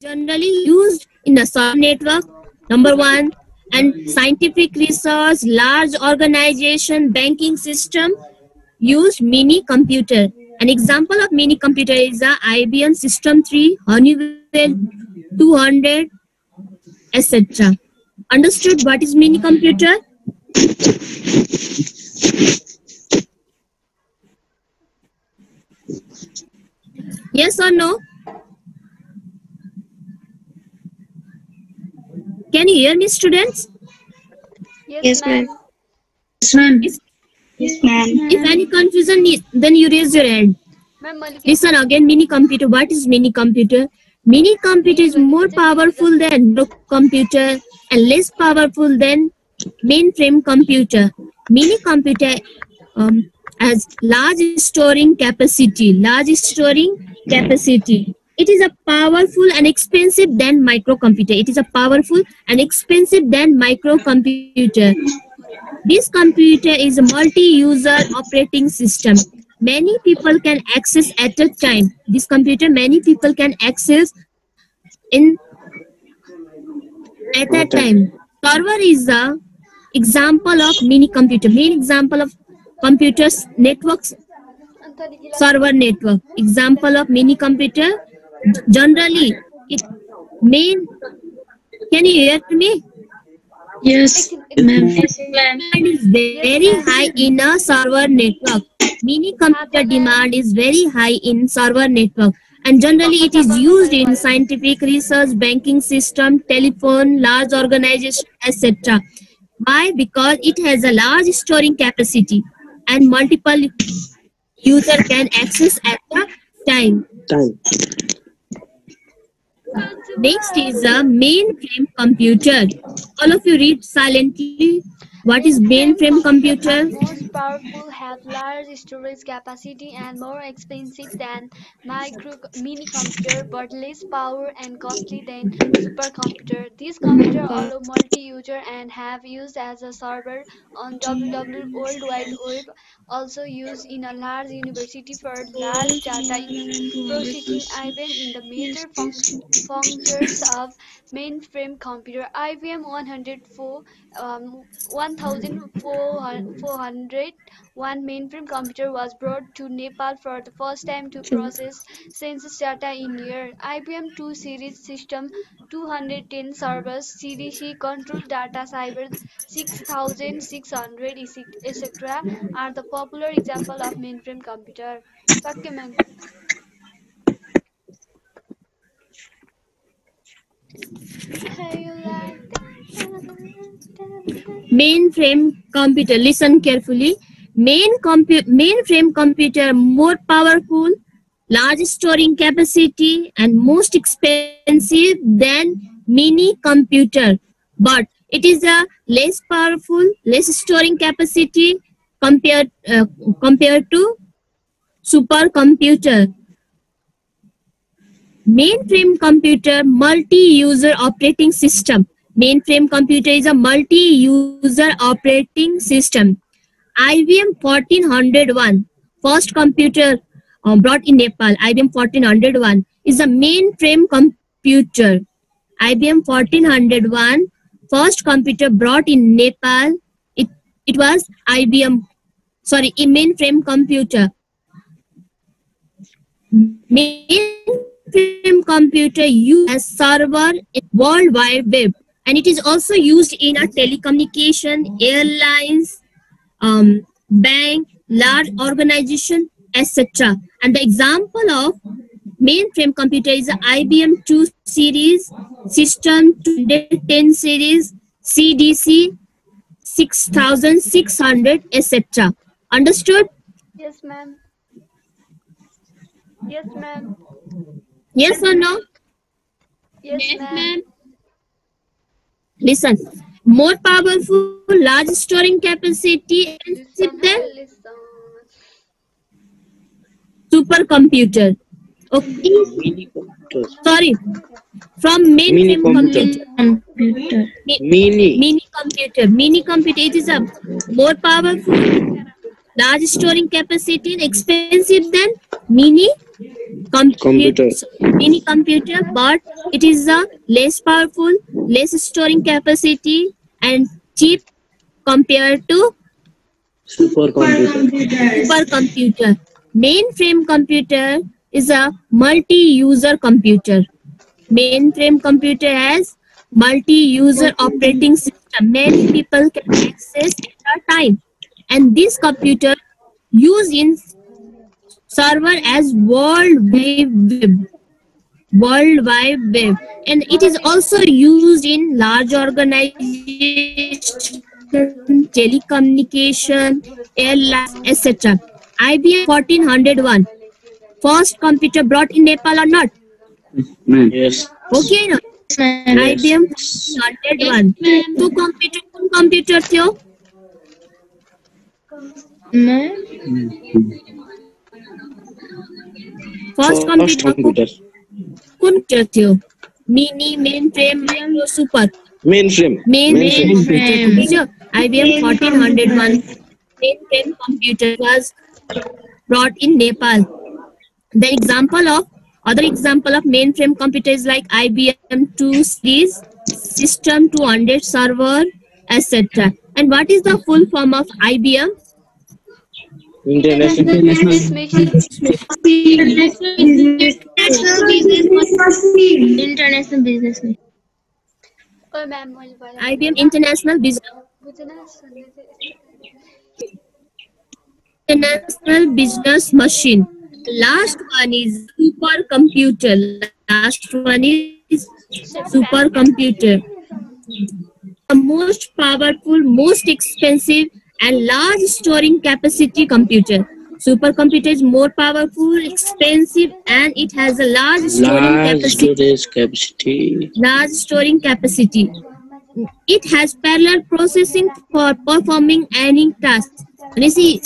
generally used in the server network, number one, and scientific research, large organization, banking system use mini computer. An example of mini computer is the IBM System 3, Honeywell 200, etc. Understood what is mini computer? Yes or no? Can you hear me, students? Yes, ma'am. Yes, ma'am. Yes, ma'am. If any confusion is, then you raise your hand. Listen again, mini computer. What is mini computer? Mini computer is more powerful than no computer and less powerful than mainframe computer. Mini computer has large storing capacity. Large storing capacity. It is a powerful and expensive than microcomputer. It is a powerful and expensive than microcomputer. This computer is a multi-user operating system. Many people can access at a time. This computer, many people can access in at a time. Server is a example of mini computer. Main example of computers networks. Server network. Example of mini computer. Generally, it main. Can you hear me? Yes, ma'am. Demand is very high in a server network. Mini computer demand is very high in server network, and generally it is used in scientific research, banking system, telephone, large organization, etc. Why? Because it has a large storing capacity and multiple user can access at a time. Next is a mainframe computer. All of you read silently. What is mainframe computer? Most powerful, have large storage capacity and more expensive than mini computer, but less power and costly than supercomputer. These computers allow multi-user and have used as a server on WWW World Wide Web. Also used in a large university for large data processing. Even in the major functions of mainframe computer, IBM 1401 mainframe computer was brought to Nepal for the first time to process census data in year. IBM 2 series system 210 servers, CDC control data cyber 6600 etc. are the popular example of mainframe computer. Sakya ma'am. Mainframe computer. Listen carefully. Mainframe computer more powerful, large storing capacity, and most expensive than mini computer. But it is a less powerful, less storing capacity compared to supercomputer. Mainframe computer, multi-user operating system. Mainframe computer is a multi-user operating system. IBM 1401, first computer brought in Nepal. IBM 1401 is a mainframe computer. IBM 1401, first computer brought in Nepal. It was IBM, sorry, a mainframe computer. Mainframe computer used as server in World Wide Web, and it is also used in a telecommunication, airlines, bank, large organization, etc. And the example of mainframe computer is the IBM 2 series, System 210 series, CDC 6600, etc. Understood? Yes, ma'am. Yes, ma'am. Yes or no? Yes, ma'am. Listen, more powerful, large storing capacity, and then supercomputer. Okay. Sorry. From mainframe computer. Mini computer. Mini computer. It is a more powerful, large storing capacity, and expensive than mini Computer. mini computer, but it is a less powerful, less storing capacity, and cheap compared to supercomputer. Mainframe computer is a multi-user computer. Mainframe computer has multi-user operating system. Many people can access at a time, and this computer used in server as World Wide Web, and it is also used in large organizations, telecommunication, airlines, etc. IBM 1401, first computer brought in Nepal or not? Yes. Okay, no? IBM 1401. तो computer थियो? First computer कुन थियो? Mini, mainframe, micro, super. Mainframe. Mainframe. IBM 1401 mainframe computer was brought in Nepal. The other example of mainframe computers like IBM 2 series, System 200 server, etc. And what is the full form of IBM? International Business Machine. Oh, ma'am, IBM International Business Machine. Last one is supercomputer. The most powerful, most expensive, and large storing capacity computer. Supercomputer is more powerful, expensive, and it has a large storing capacity. It has parallel processing for performing any task. It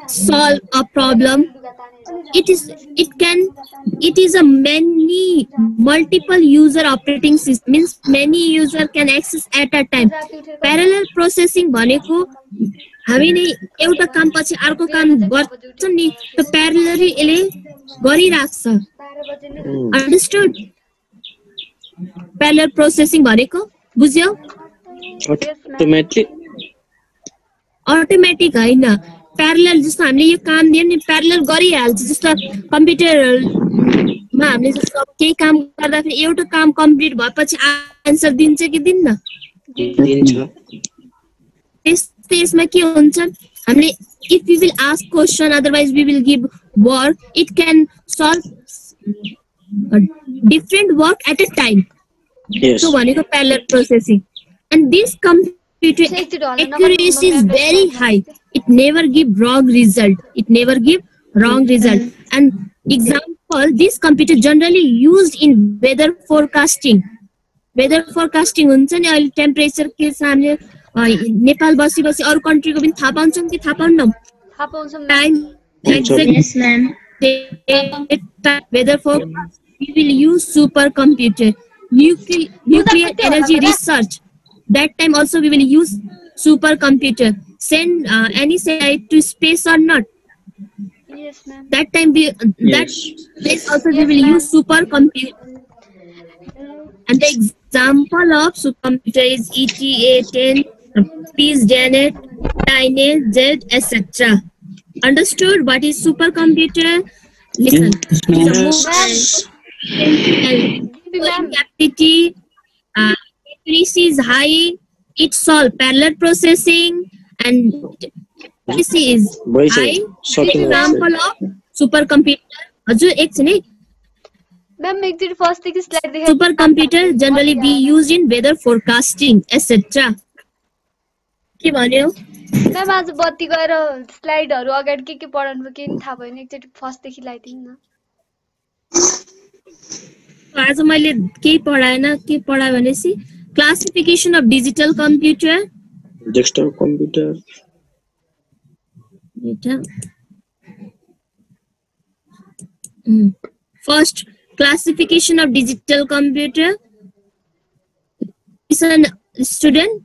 solve a problem. It is a multiple user operating system, means many user can access at a time. Parallel processing भनेको हामीले एउटा काम पछि अर्को काम गर्छौं नि, त parallelly यसले गरिराख्छ. Understood? Parallel processing भनेको बुझ्यौ? Automatic हैन. Parallel जस्तो हामीले यो काम दियो नि parallel गरिहाल्छ. जस्तो कम्प्युटरमा हामीले जस्तो केही काम गर्दाखेरि एउटा काम कम्प्लिट भएपछि आन्सर दिन्छ कि दिन्न? दिन्छ. त्यसमा के हुन्छ? हामीले if we will ask question, otherwise we will give work, it can solve different work at a time. Yes. So भनेको parallel processing, and this computer accuracy is very high. It never give wrong result. And example, this computer generally used in weather forecasting. Weather forecasting हुन्छ नि, अहिले temperature के छ, हामीले नेपाल बसी अरु कन्ट्रीको पनि थाहा पाउँछौं कि थाहा पाउन्नौ? Time exact weather forecast, we will use supercomputer. Nuclear energy research, that time also we will use supercomputer. Send any satellite to space or not? Yes, ma'am. That time that place also we will use supercomputer. And the example of supercomputer is ETA-10, PIS-DNet, DynaZ, etc. Understood what is supercomputer? Listen. Capacity, accuracy is high. It solves parallel processing, and accuracy is high. Example of supercomputer. हजुर एकछिन है. Ma'am, एकचोटि first देखि slide देखाउ. Supercomputer generally be used in weather forecasting, etc. के भन्यो? Ma'am, आज बत्ती गएर स्लाइडहरु अगाडि के पढाउनु के नि थाहा भएन, एकचोटि फर्स्ट देखि लगाइदिनु न. आज मैले के पढाएन, के पढाए भनेसी classification of digital computer. Desktop computer. First, classification of digital computer. Listen, student,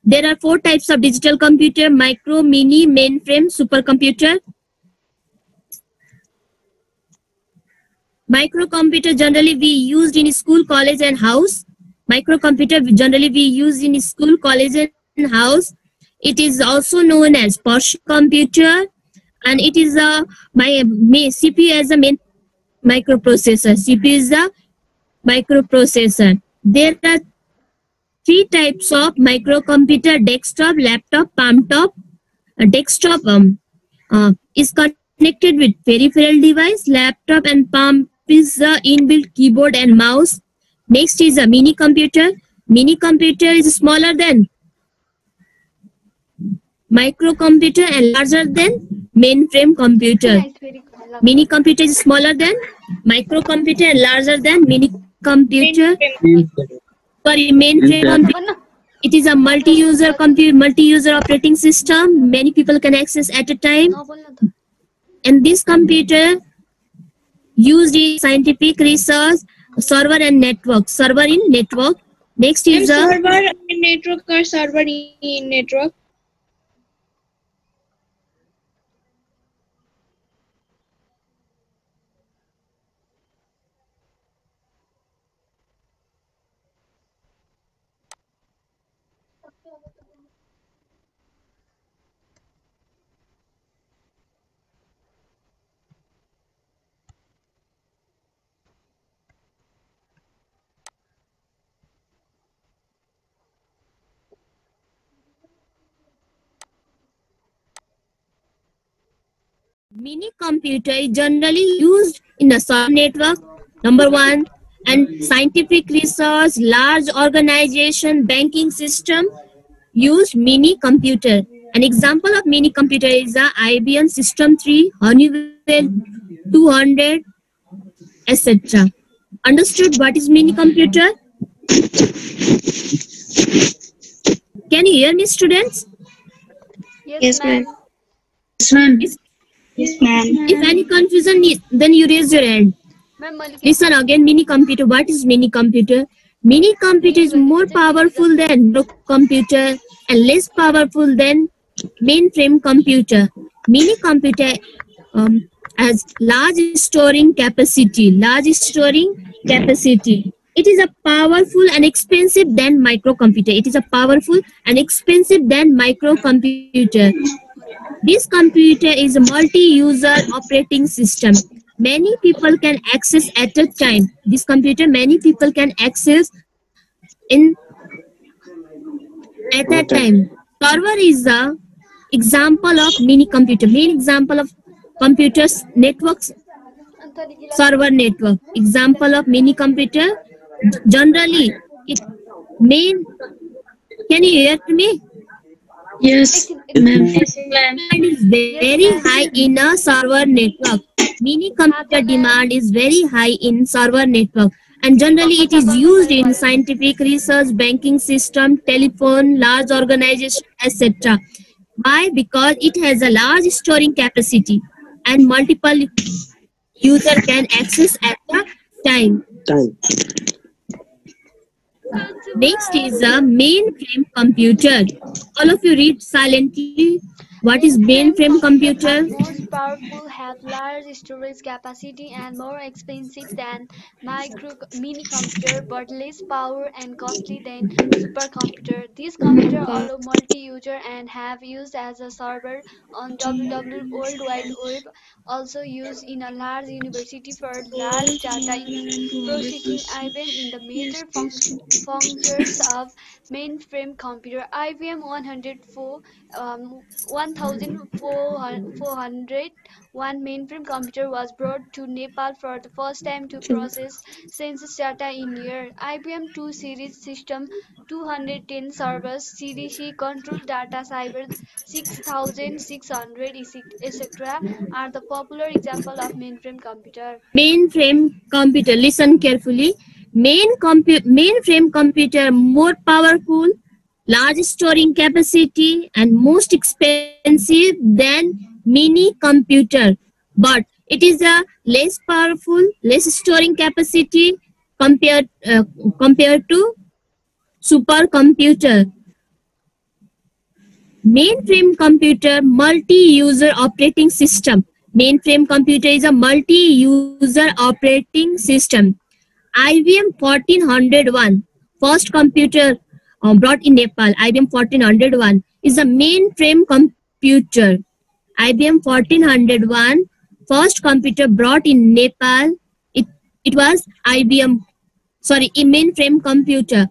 there are 4 types of digital computer: micro, mini, mainframe, supercomputer. Microcomputer generally we used in school, college, and house. Microcomputer generally we use in school, college, and house. It is also known as personal computer, and it is CPU as a main microprocessor. CPU is a microprocessor. There are three types of microcomputer: desktop, laptop, palm top. A desktop is connected with peripheral device. Laptop and palm is the inbuilt keyboard and mouse. Next is a mini computer. Mini computer is smaller than microcomputer and larger than mainframe computer. Mini computer is smaller than microcomputer and larger than mini computer. Sorry, mainframe computer. It is a multi-user operating system. Many people can access at a time. And this computer used in scientific research, server and network. Server in network. Next is a server in network or server in network. mini computer is generally used in the server network, number one, and scientific research, large organization, banking system use mini computer. An example of mini computer is the IBM System 3, Honeywell 200, etc. Understood what is mini computer? Can you hear me, students? Yes, ma'am. Yes, Yes, ma'am. Yes, ma'am. If any confusion is, then you raise your hand. Listen again, mini computer. What is mini computer? Mini computer is more powerful than computer and less powerful than mainframe computer. Mini computer has large storing capacity. It is a powerful and expensive than microcomputer. It is a powerful and expensive than microcomputer. This computer is a multi-user operating system. Many people can access at a time. This computer many people can access at a time. Server is the example of mini computer. Main example of computers networks. Server network. Example of mini computer. Generally, it main. Can you hear me? Yes, ma'am. Demand is very high in a server network. Mini computer demand is very high in server network, and generally it is used in scientific research, banking system, telephone, large organization, etc. Why? Because it has a large storing capacity and multiple user can access at a time. Next is a mainframe computer. All of you read silently. What is mainframe computer? Most powerful, have large storage capacity and more expensive than mini computer, but less power and costly than supercomputer. These computers allow multi-user and have used as a server on WWW World Wide Web. Also used in a large university for large data processing. IBM in the major functions of mainframe computer. IBM 1401 mainframe computer was brought to Nepal for the first time to process census data in year. IBM 2 series system 210 servers, CDC control data cyber 6600 etc. are the popular example of mainframe computer. Mainframe computer. Listen carefully. Mainframe computer more powerful, large storing capacity, and most expensive than mini computer, but it is a less powerful, less storing capacity compared to supercomputer. Mainframe computer multi-user operating system. Mainframe computer is a multi-user operating system. IBM 1401, first computer brought in Nepal. IBM 1401 is a mainframe computer. IBM 1401, first computer brought in Nepal. It was a mainframe computer.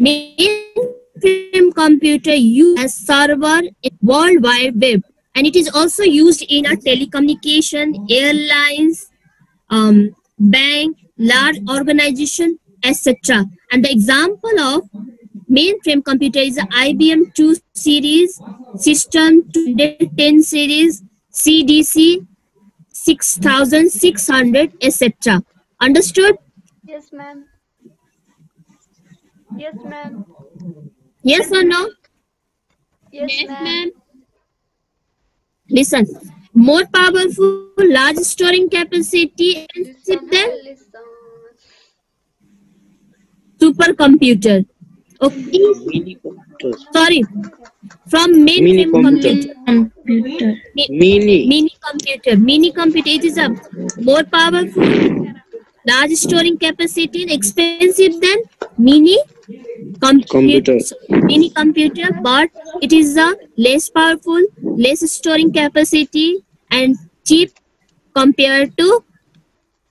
Mainframe computer used as server in World Wide Web, and it is also used in a telecommunication, airlines, bank, large organization, etc. And the example of mainframe computer is the IBM 2 series, System 210 series, CDC 6600, etc. Understood? Yes, ma'am. Yes, ma'am. Yes or no? Yes, ma'am. Listen. More powerful, large storing capacity, and then supercomputer. Okay. Mini computer. Sorry. From mainframe computer. Mini computer. Mini computer. It is a more powerful, large storing capacity, and expensive than mini computer. Mini computer, but it is a less powerful, less storing capacity, and cheap compared to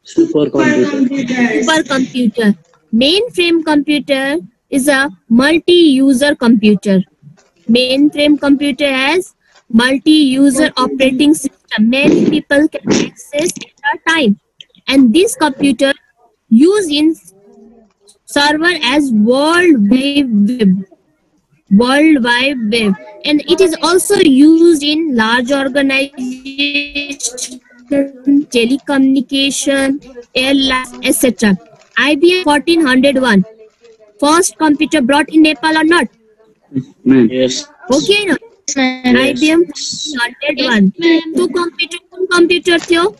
supercomputer. Mainframe computer is a multi-user computer. Mainframe computer has multi-user operating system. Many people can access at a time, and this computer used in server as World Wide Web, and it is also used in large organizations, telecommunication, airlines, etc. IBM 1401, first computer brought in Nepal or not? Yes. Okay, no? IBM 1401. तो computer थियो?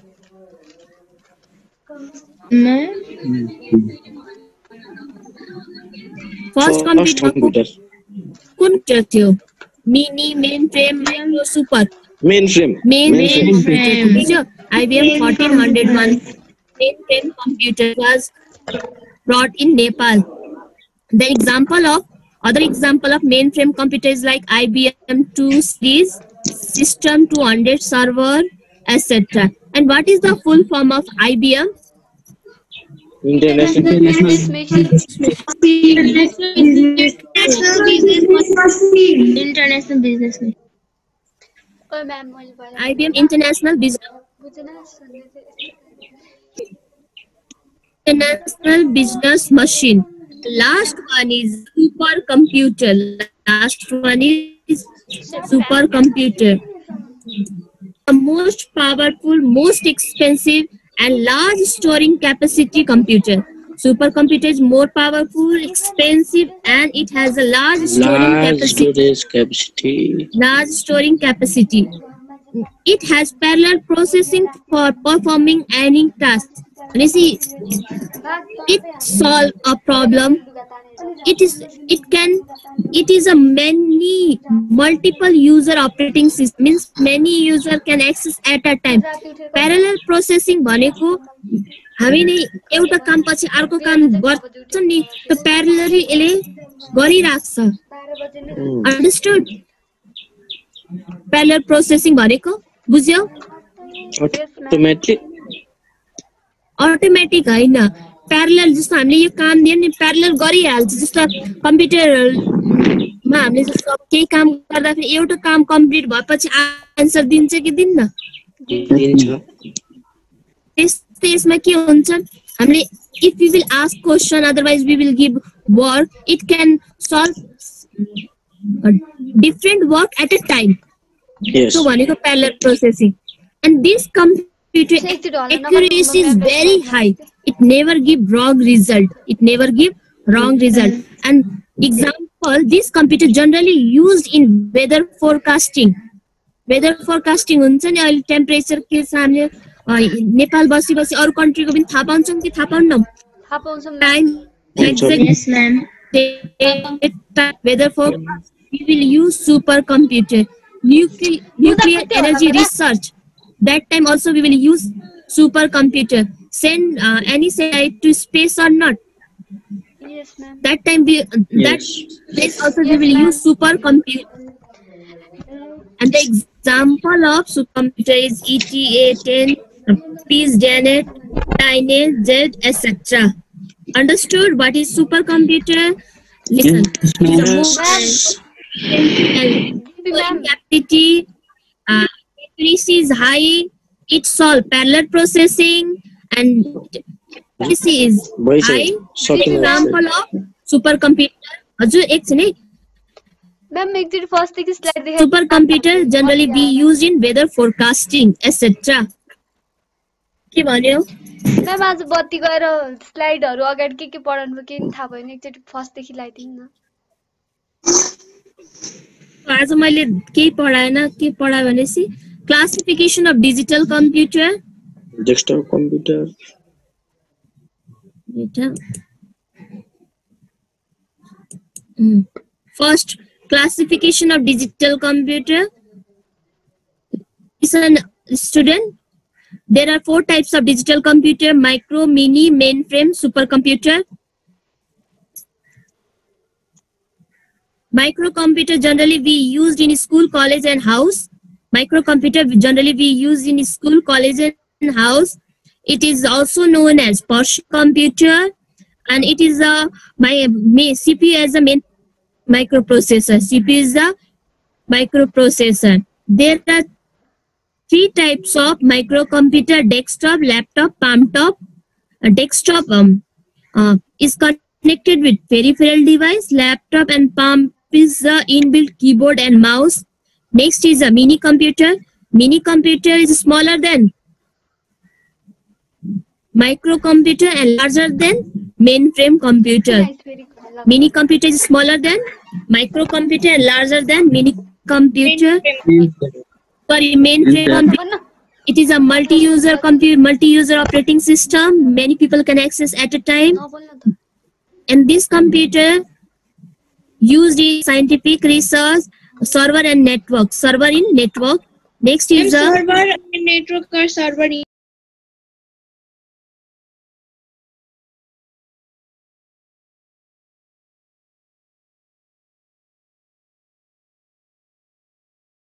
First computer. Computer थियो? Mini, mainframe, micro, super. Mainframe. Mainframe. IBM 1401 mainframe computer was brought in Nepal. The other example of mainframe computers like IBM 2 series, System 200 server, etc. And what is the full form of IBM? International Business Machine. Oh, ma'am. IBM International Business Machine. Last one is supercomputer. The most powerful, most expensive, and large storing capacity computer. Supercomputer is more powerful, expensive, and it has a large storing capacity. It has parallel processing for performing any task. You see, it solve a problem. It is a multiple user operating system, means many user can access at a time. Parallel processing भनेको हामीले एउटा काम पछि अर्को काम गर्छ नि, त parallelly यसले गरिराख्छ. Understood? Parallel processing भनेको बुझ्यौ? Automatic हैन, parallel जस्तो हामीले यो काम दियो नि parallel गरिहाल्छ. जस्तो कम्प्युटरमा हामीले जस्तो केही काम गर्दाखेरि एउटा काम कम्प्लिट भएपछि आन्सर दिन्छ कि दिन्न? त्यसमा के हुन्छ, हामीले if we will ask question, otherwise we will give work, it can solve different work at a time. Yes. So भनेको parallel processing, and this computer accuracy is very high. It never give wrong result. And example, this computer generally used in weather forecasting. हुन्छ नि, अहिले temperature के छ, हामीले नेपाल बसी अरु कन्ट्रीको पनि थाहा पाउँछौं कि थाहा पाउन्नौ? Time exact weather forecast, we will use supercomputer. nuclear energy research. That time also we will use supercomputer. Send any satellite to space or not. Yes, ma'am. That time that place also we will use supercomputer. And the example of supercomputer is ETA-10, Peace Janet, Tiny, Z, etc. Understood what is supercomputer? Listen. Capacity, accuracy is high. It solves parallel processing and accuracy is high. Example of supercomputer. Ma'am, first slide. Supercomputer generally be used in weather forecasting, etc. के भन्यो? Ma'am, आज बत्ती गएर स्लाइडहरु अगाडि के पढाउनु के नि थाहा भएन, एकचोटी फर्स्ट देखि लाइदिनु न। आज मैले के पढाएन, के पढाए भनेसी classification of digital computer, desktop computer, First, classification of digital computer. Listen, student, there are 4 types of digital computer: micro, mini, mainframe, supercomputer. Microcomputer generally be used in school, college, and house. Microcomputer generally be used in school, college, and house. It is also known as personal computer, and it is a CPU as a main microprocessor. CPU is the microprocessor. There are 3 types of microcomputer: desktop, laptop, palm top. A desktop is connected with peripheral device. Laptop and palm is the inbuilt keyboard and mouse. Next is a mini computer. Mini computer is smaller than microcomputer and larger than mainframe computer. Mini computer is smaller than microcomputer and larger than mini computer. Sorry, mainframe computer. It is a multi-user computer, multi-user operating system. Many people can access at a time. And this computer used in scientific research, server and network. Server in network. Next is a server in network or server in